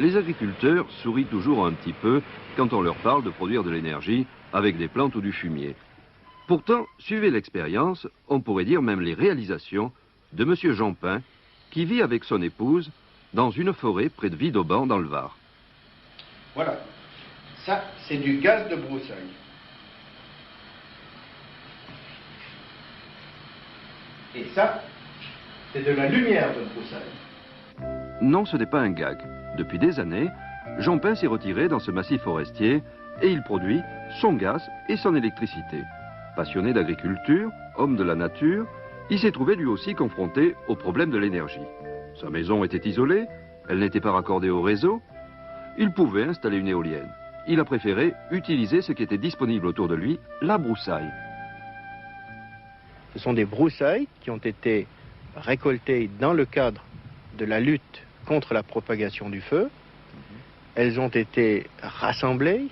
Les agriculteurs sourient toujours un petit peu quand on leur parle de produire de l'énergie avec des plantes ou du fumier. Pourtant, suivez l'expérience, on pourrait dire même les réalisations de M. Jampin, qui vit avec son épouse dans une forêt près de Vidauban dans le Var. Voilà, ça c'est du gaz de broussailles. Et ça, c'est de la lumière de broussailles. Non, ce n'est pas un gag. Depuis des années, Jampin s'est retiré dans ce massif forestier et il produit son gaz et son électricité. Passionné d'agriculture, homme de la nature, il s'est trouvé lui aussi confronté au problème de l'énergie. Sa maison était isolée, elle n'était pas raccordée au réseau. Il pouvait installer une éolienne. Il a préféré utiliser ce qui était disponible autour de lui, la broussaille. Ce sont des broussailles qui ont été récoltées dans le cadre de la lutte contre la propagation du feu. Elles ont été rassemblées,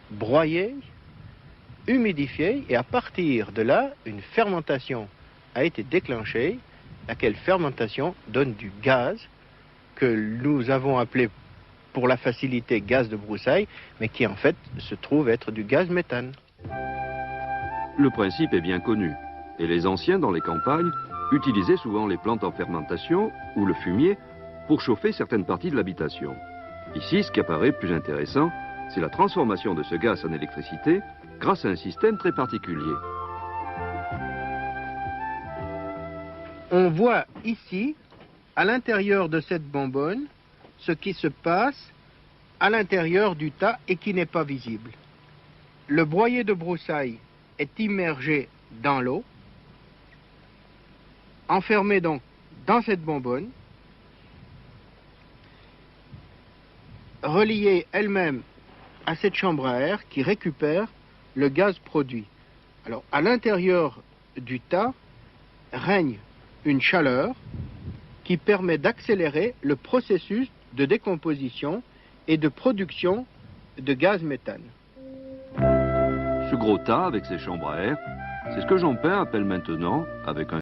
broyées, humidifiées, et à partir de là, une fermentation a été déclenchée, laquelle fermentation donne du gaz que nous avons appelé pour la facilité gaz de broussaille, mais qui en fait se trouve être du gaz méthane. Le principe est bien connu, et les anciens dans les campagnes utilisaient souvent les plantes en fermentation ou le fumier pour chauffer certaines parties de l'habitation. Ici, ce qui apparaît plus intéressant, c'est la transformation de ce gaz en électricité grâce à un système très particulier. On voit ici, à l'intérieur de cette bonbonne, ce qui se passe à l'intérieur du tas et qui n'est pas visible. Le broyé de broussailles est immergé dans l'eau, enfermé donc dans cette bonbonne, reliée elle-même à cette chambre à air qui récupère le gaz produit. Alors, à l'intérieur du tas règne une chaleur qui permet d'accélérer le processus de décomposition et de production de gaz méthane. Ce gros tas avec ses chambres à air, c'est ce que Jampin appelle maintenant, avec un